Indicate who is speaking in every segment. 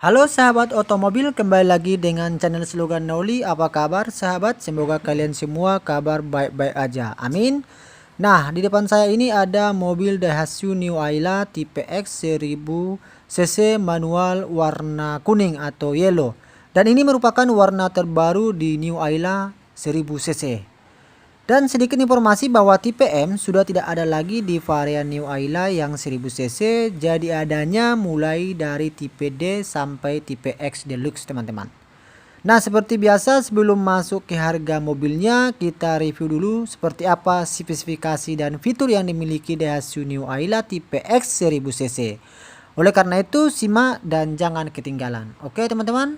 Speaker 1: Halo sahabat otomobil, kembali lagi dengan channel Slogan Noli. Apa kabar sahabat? Semoga kalian semua kabar baik-baik aja. Amin. Nah, di depan saya ini ada mobil Daihatsu New Ayla tipe X 1000 cc manual warna kuning atau yellow. Dan ini merupakan warna terbaru di New Ayla 1000 cc. Dan sedikit informasi bahwa tipe M sudah tidak ada lagi di varian New Ayla yang 1000 cc, jadi adanya mulai dari tipe D sampai tipe X Deluxe teman-teman. Nah, seperti biasa sebelum masuk ke harga mobilnya, kita review dulu seperti apa spesifikasi dan fitur yang dimiliki Daihatsu New Ayla tipe X 1000 cc. Oleh karena itu, simak dan jangan ketinggalan. Oke teman-teman?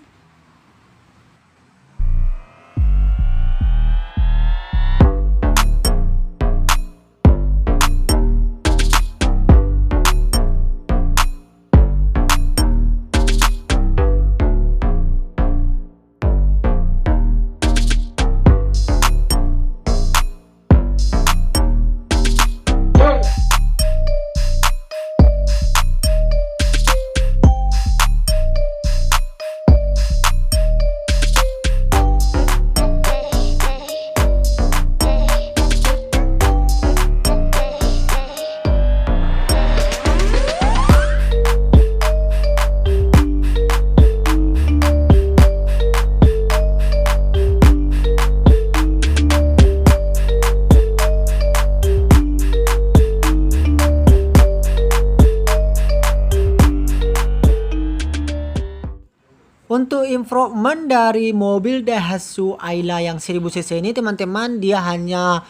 Speaker 1: Untuk improvement dari mobil Daihatsu Ayla yang 1000 cc ini teman-teman, dia hanya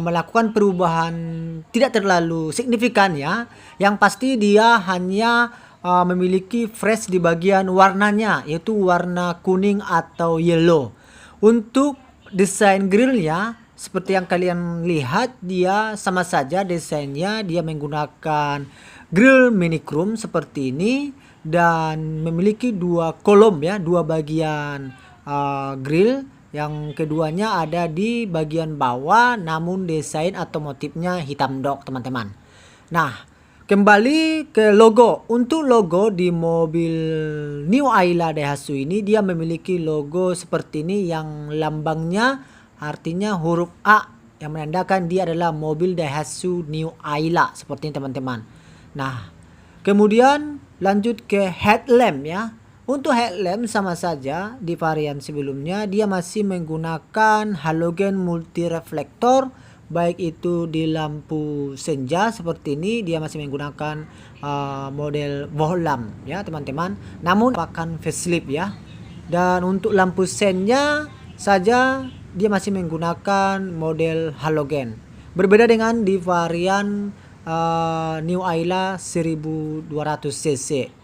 Speaker 1: melakukan perubahan tidak terlalu signifikan ya. Yang pasti dia hanya memiliki fresh di bagian warnanya, yaitu warna kuning atau yellow. Untuk desain grillnya seperti yang kalian lihat, dia sama saja desainnya, dia menggunakan grill mini chrome seperti ini dan memiliki dua kolom ya, dua bagian grill. Yang keduanya ada di bagian bawah, namun desain atau motifnya hitam dok teman-teman. Nah, kembali ke logo. Untuk logo di mobil New Ayla Daihatsu ini, dia memiliki logo seperti ini yang lambangnya artinya huruf A, yang menandakan dia adalah mobil Daihatsu New Ayla seperti ini teman-teman. Nah, kemudian lanjut ke headlamp ya. Untuk headlamp sama saja di varian sebelumnya, dia masih menggunakan halogen multi reflektor, baik itu di lampu senja seperti ini, dia masih menggunakan model bohlam ya teman-teman, namun akan facelift ya. Dan untuk lampu sennya saja dia masih menggunakan model halogen, berbeda dengan di varian New Ayla 1200 cc.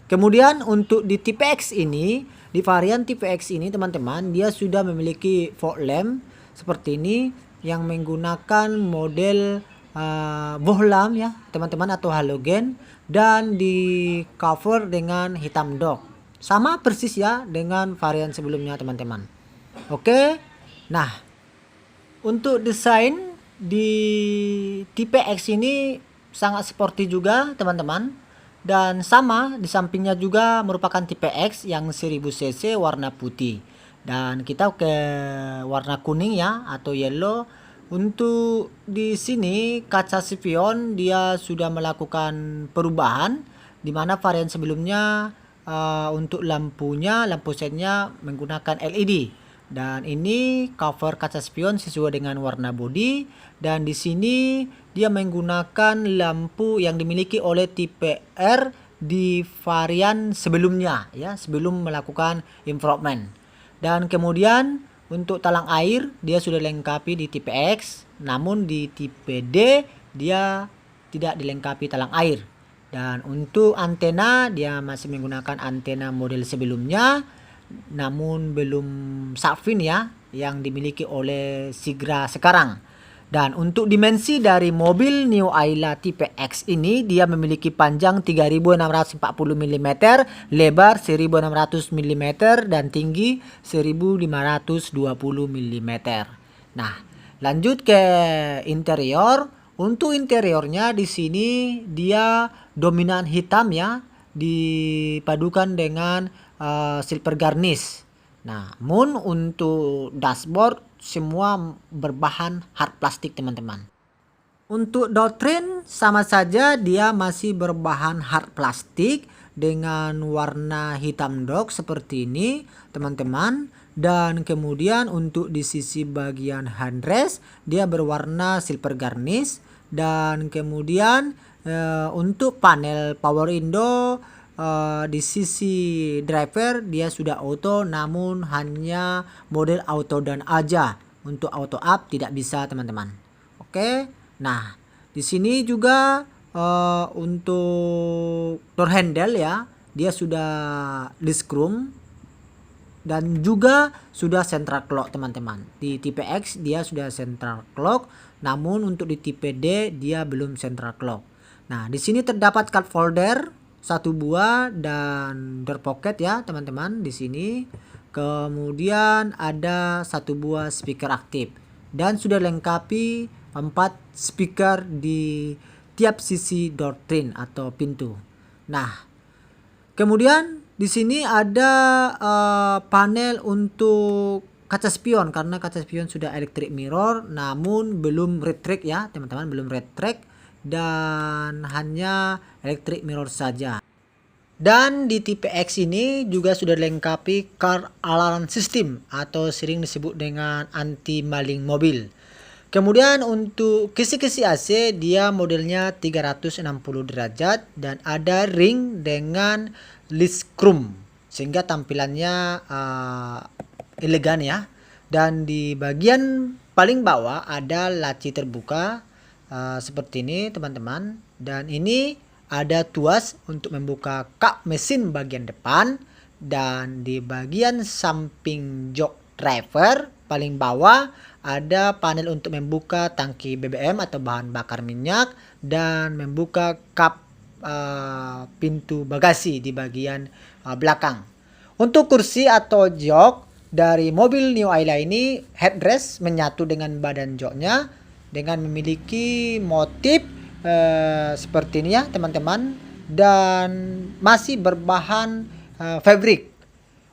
Speaker 1: Kemudian untuk di tipe X ini, di varian tipe X ini teman-teman, dia sudah memiliki fog lamp seperti ini yang menggunakan model bohlam ya teman-teman atau halogen, dan di cover dengan hitam dok. Sama persis ya dengan varian sebelumnya teman-teman. Oke. Nah, untuk desain di tipe X ini sangat sporty juga teman-teman. Dan sama di sampingnya juga merupakan tipe X yang 1000 cc warna putih. Dan kita ke warna kuning ya atau yellow. Untuk di sini kaca spion dia sudah melakukan perubahan, di mana varian sebelumnya untuk lampunya, lampu sennya menggunakan LED. Dan ini cover kaca spion sesuai dengan warna bodi, dan di sini dia menggunakan lampu yang dimiliki oleh tipe R di varian sebelumnya ya, sebelum melakukan improvement. Dan kemudian untuk talang air dia sudah dilengkapi di tipe X, namun di tipe D dia tidak dilengkapi talang air. Dan untuk antena dia masih menggunakan antena model sebelumnya, namun belum shark fin ya yang dimiliki oleh Sigra sekarang. Dan untuk dimensi dari mobil New Ayla tipe X ini, dia memiliki panjang 3640 mm, lebar 1600 mm, dan tinggi 1520 mm. Nah, lanjut ke interior. Untuk interiornya di sini dia dominan hitam ya, dipadukan dengan silver garnish. Namun untuk dashboard semua berbahan hard plastik teman-teman. Untuk Doutrin sama saja dia masih berbahan hard plastik dengan warna hitam dock seperti ini teman-teman. Dan kemudian untuk di sisi bagian handrest dia berwarna silver garnish. Dan kemudian untuk panel power window di sisi driver dia sudah auto, namun hanya model auto down aja. Untuk auto up tidak bisa teman-teman. Oke. Nah, di sini juga untuk door handle ya, dia sudah disc chrome dan juga sudah central clock teman-teman. Di tipe X dia sudah central clock, namun untuk di tipe D dia belum central clock. Nah, di sini terdapat cup holder satu buah dan door pocket ya teman-teman di sini. Kemudian ada satu buah speaker aktif dan sudah lengkapi 4 speaker di tiap sisi door trim atau pintu. Nah, kemudian di sini ada panel untuk kaca spion karena kaca spion sudah electric mirror, namun belum red track ya teman-teman, belum red track dan hanya electric mirror saja. Dan di tipe X ini juga sudah dilengkapi car alarm system atau sering disebut dengan anti maling mobil. Kemudian untuk kisi-kisi AC dia modelnya 360 derajat dan ada ring dengan list chrome sehingga tampilannya elegan ya. Dan di bagian paling bawah ada laci terbuka seperti ini teman-teman. Dan ini ada tuas untuk membuka kap mesin bagian depan. Dan di bagian samping jok driver paling bawah ada panel untuk membuka tangki BBM atau bahan bakar minyak dan membuka kap pintu bagasi di bagian belakang. Untuk kursi atau jok dari mobil New Ayla ini headrest menyatu dengan badan joknya dengan memiliki motif seperti ini ya teman-teman, dan masih berbahan fabric.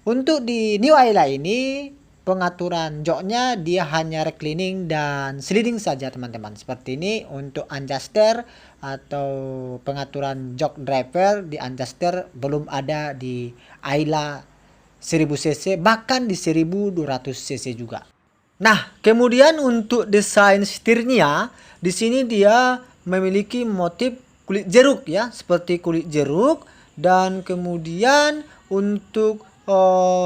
Speaker 1: Untuk di New Ayla ini pengaturan joknya dia hanya reclining dan sliding saja teman-teman. Seperti ini untuk adjuster atau pengaturan jok driver di adjuster belum ada di Ayla 1000 cc, bahkan di 1200 cc juga. Nah, kemudian untuk desain setirnya di sini dia memiliki motif kulit jeruk ya, seperti kulit jeruk. Dan kemudian untuk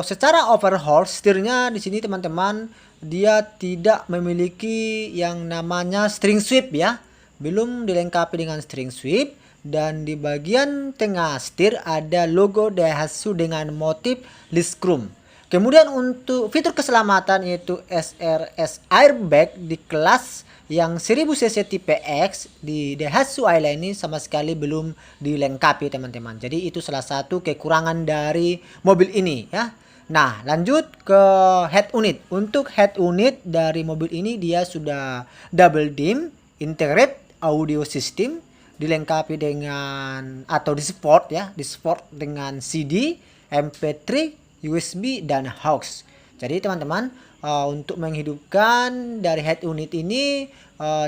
Speaker 1: secara overhaul setirnya di sini teman-teman dia tidak memiliki yang namanya string sweep ya, belum dilengkapi dengan string sweep. Dan di bagian tengah setir ada logo Daihatsu dengan motif list chrome. Kemudian untuk fitur keselamatan yaitu SRS airbag di kelas yang 1000 cc tipe X di Daihatsu Ayla ini sama sekali belum dilengkapi teman-teman. Jadi itu salah satu kekurangan dari mobil ini ya. Nah, lanjut ke head unit. Untuk head unit dari mobil ini dia sudah double dim integrated audio system, dilengkapi dengan atau disupport ya, disupport dengan CD, MP3, USB dan aux. Jadi teman-teman untuk menghidupkan dari head unit ini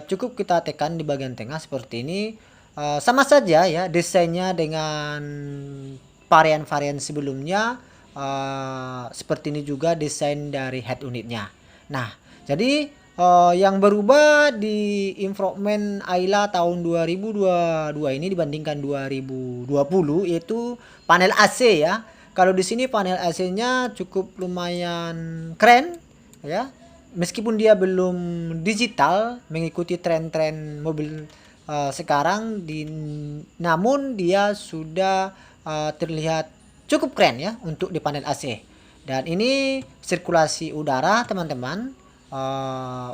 Speaker 1: cukup kita tekan di bagian tengah seperti ini. Sama saja ya desainnya dengan varian-varian sebelumnya. Seperti ini juga desain dari head unitnya. Nah, jadi yang berubah di improvement Ayla tahun 2022 ini dibandingkan 2020 yaitu panel AC ya. Kalau di sini panel AC-nya cukup lumayan keren ya. Meskipun dia belum digital mengikuti tren-tren mobil sekarang namun dia sudah terlihat cukup keren ya untuk di panel AC. Dan ini sirkulasi udara teman-teman,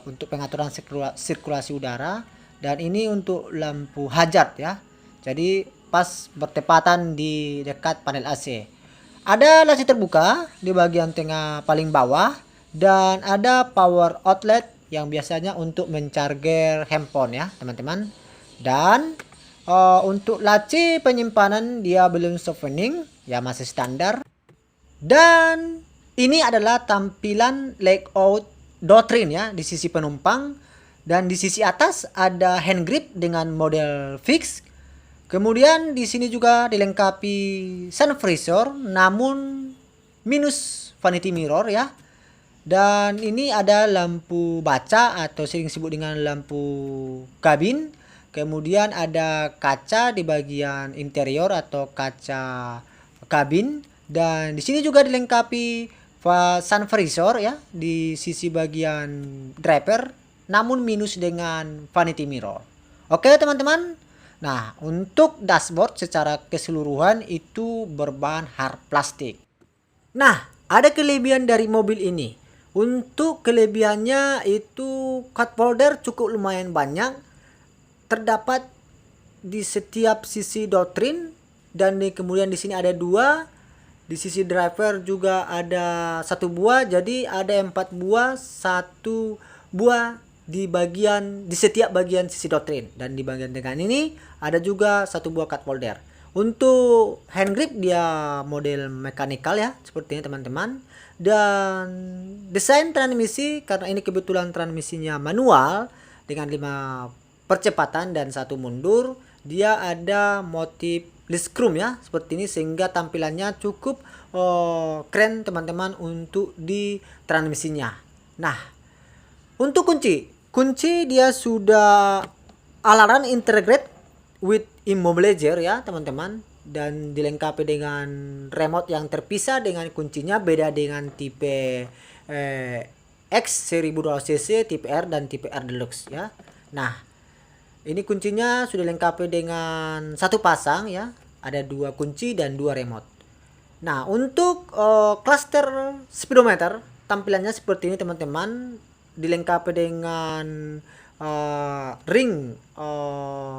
Speaker 1: untuk pengaturan sirkulasi udara. Dan ini untuk lampu hazard ya. Jadi pas bertepatan di dekat panel AC. Ada laci terbuka di bagian tengah paling bawah dan ada power outlet yang biasanya untuk mencharger handphone ya teman-teman. Dan Untuk laci penyimpanan dia belum softening, ya masih standar. Dan ini adalah tampilan layout Doctrine ya di sisi penumpang. Dan di sisi atas ada hand grip dengan model fix. Kemudian di sini juga dilengkapi sun visor namun minus vanity mirror ya. Dan ini ada lampu baca atau sering disebut dengan lampu kabin. Kemudian ada kaca di bagian interior atau kaca kabin, dan di sini juga dilengkapi sun visor ya di sisi bagian driver namun minus dengan vanity mirror. Oke teman-teman. Nah, untuk dashboard secara keseluruhan itu berbahan hard plastik. Nah, ada kelebihan dari mobil ini. Untuk kelebihannya itu cup holder cukup lumayan banyak. Terdapat di setiap sisi Doctrine, dan kemudian di sini ada 2. Di sisi driver juga ada 1 buah, jadi ada 4 buah, 1 buah di setiap bagian sisi Doctrine, dan di bagian tengah ini ada juga 1 buah cup holder. Untuk hand grip dia model mechanical ya, seperti ini teman-teman. Dan desain transmisi, karena ini kebetulan transmisinya manual dengan 5 percepatan dan 1 mundur, dia ada motif list chrome ya seperti ini, sehingga tampilannya cukup keren teman-teman untuk di transmisinya. Nah, untuk kunci dia sudah Alaran integrate with immobilizer ya teman-teman, dan dilengkapi dengan remote yang terpisah dengan kuncinya, beda dengan tipe X 1200cc, tipe R dan tipe R Deluxe ya. Nah, ini kuncinya sudah dilengkapi dengan 1 pasang ya. Ada 2 kunci dan 2 remote. Nah, untuk cluster speedometer tampilannya seperti ini teman-teman. Dilengkapi dengan ring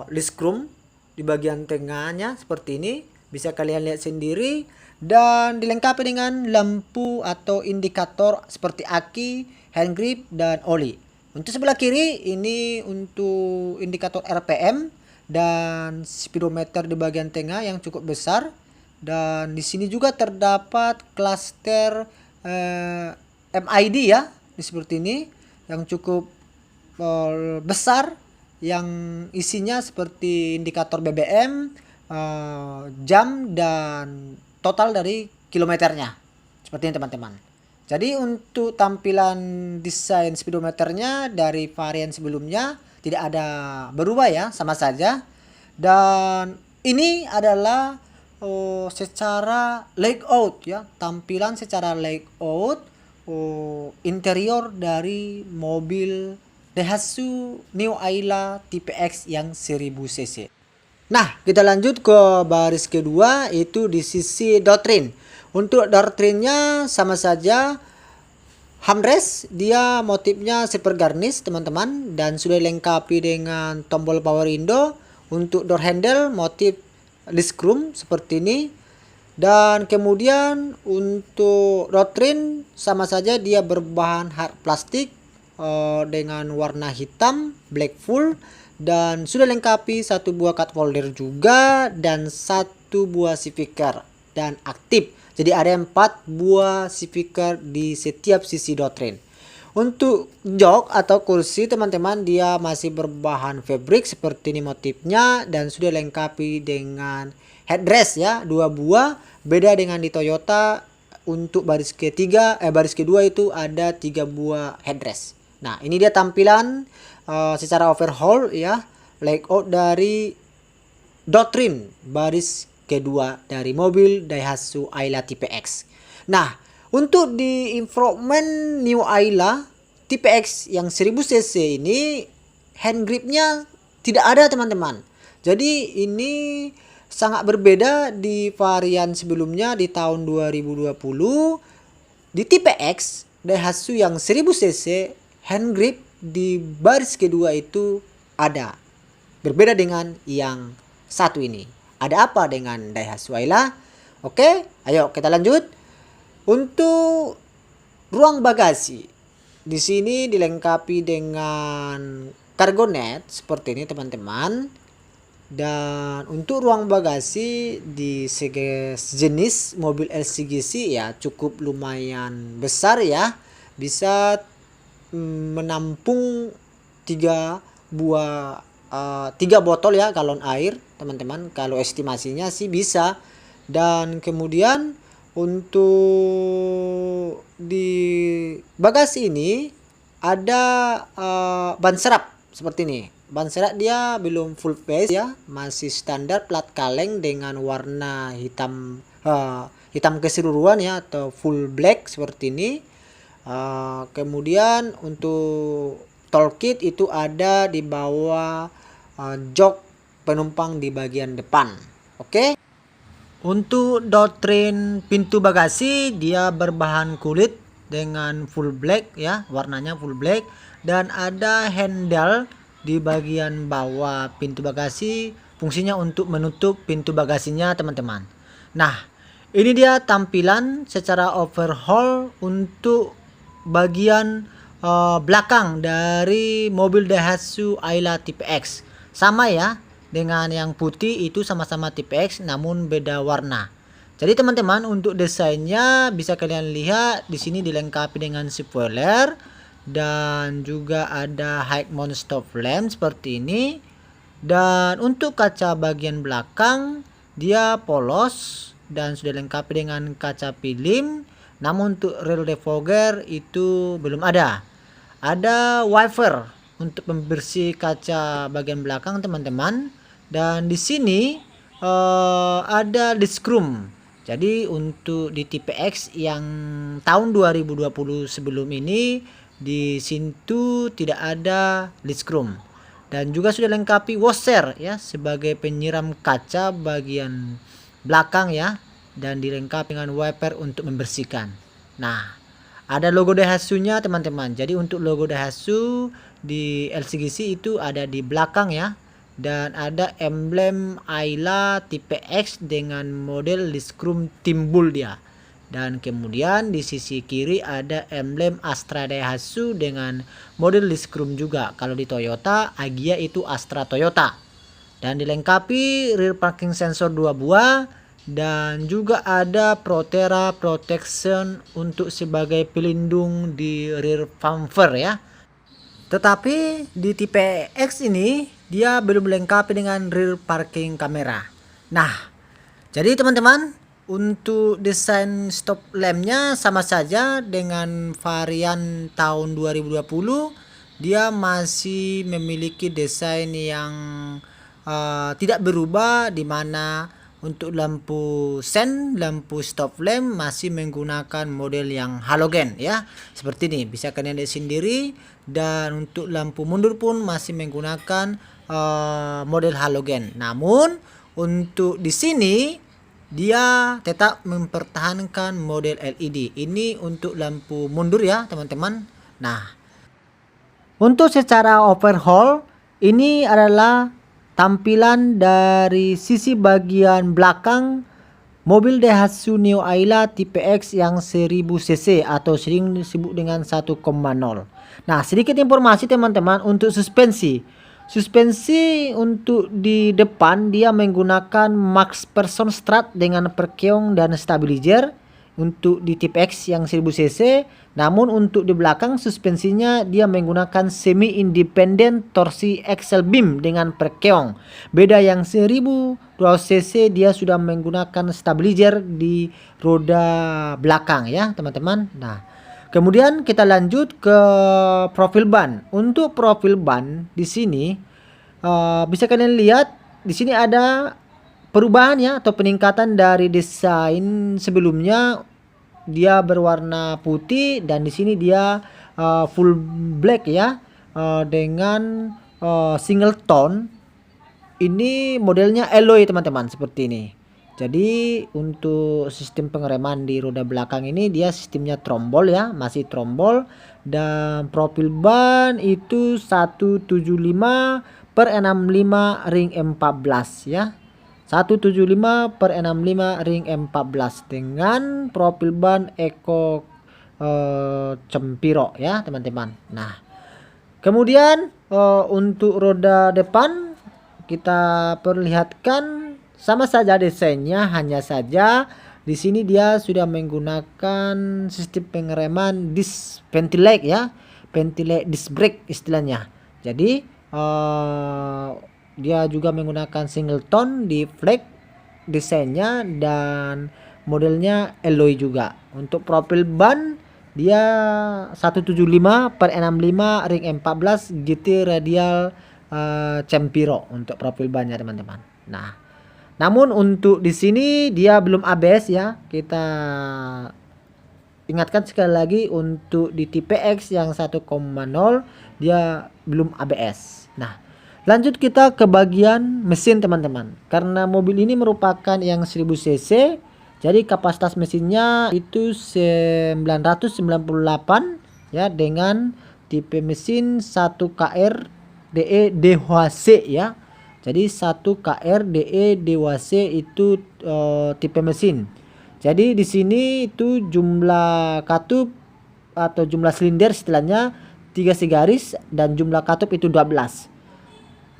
Speaker 1: list chrome di bagian tengahnya seperti ini. Bisa kalian lihat sendiri. Dan dilengkapi dengan lampu atau indikator seperti aki, hand grip, dan oli. Untuk sebelah kiri ini untuk indikator RPM dan speedometer di bagian tengah yang cukup besar. Dan di sini juga terdapat cluster MID ya, seperti ini yang cukup besar, yang isinya seperti indikator BBM, jam, dan total dari kilometernya. Seperti ini teman-teman. Jadi untuk tampilan desain speedometernya dari varian sebelumnya tidak ada berubah ya, sama saja. Dan ini adalah secara layout ya, tampilan secara layout interior dari mobil Daihatsu New Ayla tipe X yang 1000cc. Nah, kita lanjut ke baris kedua, itu di sisi Doctrine. Untuk Doctrine-nya sama saja, armrest dia motifnya silver garnish teman-teman, dan sudah dilengkapi dengan tombol power window. Untuk door handle motif list chrome seperti ini. Dan kemudian untuk Doctrine sama saja, dia berbahan hard plastik dengan warna hitam black full, dan sudah lengkapi 1 buah cup holder juga dan 1 buah speaker dan aktif. Jadi ada 4 buah speaker di setiap sisi Doctrine. Untuk jok atau kursi teman-teman, dia masih berbahan fabric seperti ini motifnya, dan sudah lengkapi dengan headrest ya, 2 buah. Beda dengan di Toyota, untuk baris kedua itu ada 3 buah headrest. Nah, ini dia tampilan secara overhaul ya, layout dari Doctrine baris kedua dari mobil Daihatsu Ayla tipe X. Nah, untuk di improvement New Ayla tipe X yang 1000cc ini, hand gripnya tidak ada teman-teman. Jadi ini sangat berbeda di varian sebelumnya di tahun 2020. Di tipe X Daihatsu yang 1000cc, hand grip di baris kedua itu ada. Berbeda dengan yang satu ini. Ada apa dengan Daihatsu Ayla? Oke, ayo kita lanjut. Untuk ruang bagasi, di sini dilengkapi dengan cargo net seperti ini teman-teman. Dan untuk ruang bagasi di sejenis mobil LCGC ya cukup lumayan besar ya. Bisa menampung 3 botol ya galon air teman-teman, kalau estimasinya sih bisa. Dan kemudian untuk di bagasi ini ada ban serap seperti ini. Ban serap dia belum full face ya, masih standar plat kaleng dengan warna hitam hitam keseluruhan ya, atau full black seperti ini. Kemudian untuk toolkit itu ada di bawah jok penumpang di bagian depan. Oke. Untuk doktrin pintu bagasi dia berbahan kulit dengan full black ya, warnanya full black, dan ada handle di bagian bawah pintu bagasi, fungsinya untuk menutup pintu bagasinya teman-teman. Nah, ini dia tampilan secara overhaul untuk bagian belakang dari mobil Daihatsu Ayla tipe X. Sama ya dengan yang putih, itu sama-sama tipe X namun beda warna. Jadi teman-teman, untuk desainnya bisa kalian lihat di sini dilengkapi dengan spoiler dan juga ada high mount stop lamp seperti ini. Dan untuk kaca bagian belakang dia polos dan sudah dilengkapi dengan kaca film. Namun untuk rear defogger itu belum ada. Ada wiper untuk pembersih kaca bagian belakang teman-teman. Dan di sini ada disc room. Jadi untuk di tipe X yang tahun 2020 sebelum ini, di situ tidak ada disc room. Dan juga sudah lengkapi washer ya sebagai penyiram kaca bagian belakang ya, dan dilengkapi dengan wiper untuk membersihkan. Nah, ada logo Daihatsu-nya teman-teman. Jadi untuk logo Daihatsu di LCGC itu ada di belakang ya. Dan ada emblem Ayla tipe X dengan model disc room timbul dia. Dan kemudian di sisi kiri ada emblem Astra Daihatsu dengan model disc room juga. Kalau di Toyota Agya itu Astra Toyota. Dan dilengkapi rear parking sensor 2 buah. Dan juga ada Proterra protection untuk sebagai pelindung di rear bumper ya. Tetapi di tipe X ini dia belum dilengkapi dengan rear parking kamera. Nah, jadi teman-teman, untuk desain stop lampnya sama saja dengan varian tahun 2020. Dia masih memiliki desain yang tidak berubah, di mana untuk lampu sen, lampu stop lamp masih menggunakan model yang halogen ya. Seperti ini bisa kalian lihat sendiri. Dan untuk lampu mundur pun masih menggunakan model halogen. Namun untuk di sini dia tetap mempertahankan model LED. Ini untuk lampu mundur ya teman-teman. Nah, untuk secara overhaul ini adalah tampilan dari sisi bagian belakang mobil Daihatsu Neo Ayla tipe X yang 1000 cc atau sering disebut dengan 1,0. Nah, sedikit informasi teman-teman untuk suspensi. Suspensi untuk di depan dia menggunakan Max Person Strut dengan perkeong dan stabilizer untuk di tipe X yang 1000 cc. Namun untuk di belakang suspensinya dia menggunakan semi independent torsi axle beam dengan perkeong. Beda yang 1000 cc dia sudah menggunakan stabilizer di roda belakang ya teman-teman. Nah, kemudian kita lanjut ke profil ban. Untuk profil ban di sini bisa kalian lihat di sini ada perubahan ya atau peningkatan dari desain sebelumnya. Dia berwarna putih dan di sini dia full black ya, dengan single tone. Ini modelnya alloy teman-teman seperti ini. Jadi untuk sistem pengereman di roda belakang ini dia sistemnya trombol ya, masih trombol. Dan profil ban itu 175/65 ring 14 ya. 175/65 ring 14 dengan profil ban Eco Cempiro ya teman-teman. Nah, kemudian untuk roda depan kita perlihatkan sama saja desainnya, hanya saja di sini dia sudah menggunakan sistem pengereman disc ventilate ya, ventilate disc brake istilahnya. Jadi dia juga menggunakan singleton di flag desainnya dan modelnya alloy juga. Untuk profil ban dia 175/65 ring M14 GT radial Cempiro untuk profil bannya teman-teman. Nah, namun untuk di sini dia belum ABS ya. Kita ingatkan sekali lagi untuk di tipe X yang 1,0 dia belum ABS. Nah, lanjut kita ke bagian mesin teman-teman. Karena mobil ini merupakan yang 1000 cc, jadi kapasitas mesinnya itu 998 ya, dengan tipe mesin 1KR DE DHC ya. Jadi 1KR DE DHC itu tipe mesin. Jadi di sini itu jumlah katup atau jumlah silinder istilahnya 3 garis dan jumlah katup itu 12.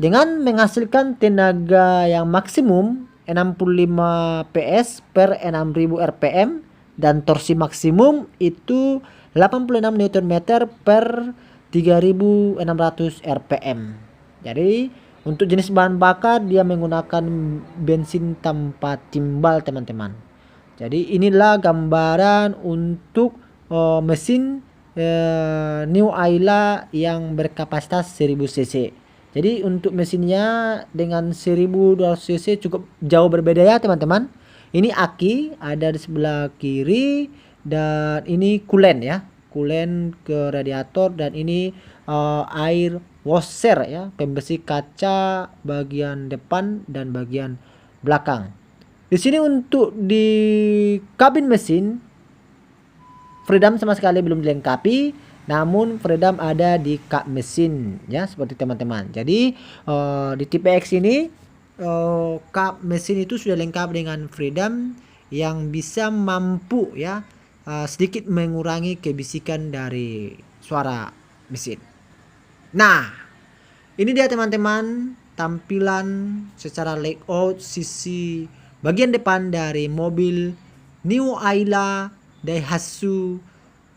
Speaker 1: Dengan menghasilkan tenaga yang maksimum 65 PS per 6000 rpm dan torsi maksimum itu 86 Nm per 3600 rpm. Jadi untuk jenis bahan bakar dia menggunakan bensin tanpa timbal teman-teman. Jadi inilah gambaran untuk mesin New Ayla yang berkapasitas 1000 cc. Jadi untuk mesinnya dengan 1200 cc cukup jauh berbeda ya teman-teman. Ini aki ada di sebelah kiri dan ini kulen ya. Kulen ke radiator dan ini air washer ya, pembersih kaca bagian depan dan bagian belakang. Di sini untuk di kabin mesin freedom sama sekali belum dilengkapi, namun freedom ada di kap mesin ya, seperti teman-teman. Jadi di tipe X ini kap mesin itu sudah lengkap dengan freedom yang bisa mampu ya sedikit mengurangi kebisikan dari suara mesin. Nah, ini dia teman-teman tampilan secara layout sisi bagian depan dari mobil New Ayla Daihatsu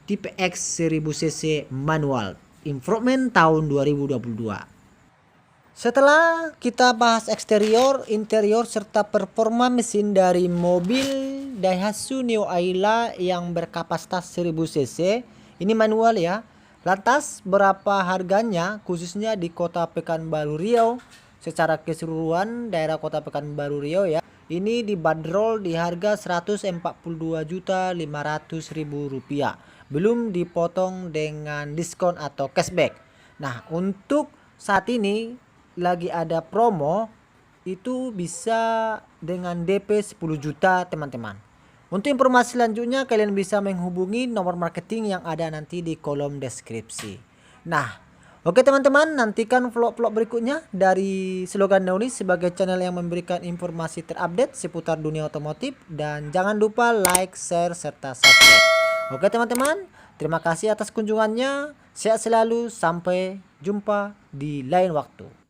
Speaker 1: tipe X 1000 cc manual improvement tahun 2022. Setelah kita bahas eksterior, interior serta performa mesin dari mobil Daihatsu New Ayla yang berkapasitas 1000 cc, ini manual ya. Lantas berapa harganya khususnya di Kota Pekanbaru Riau? Secara keseluruhan daerah Kota Pekanbaru Riau ya, ini dibanderol di harga Rp142.500.000, belum dipotong dengan diskon atau cashback. Nah, untuk saat ini lagi ada promo, itu bisa dengan DP 10 juta teman-teman. Untuk informasi selanjutnya kalian bisa menghubungi nomor marketing yang ada nanti di kolom deskripsi. Nah, oke teman-teman, nantikan vlog-vlog berikutnya dari Slogan Neonis sebagai channel yang memberikan informasi terupdate seputar dunia otomotif. Dan jangan lupa like, share, serta subscribe. Oke teman-teman, terima kasih atas kunjungannya. Sehat selalu, sampai jumpa di lain waktu.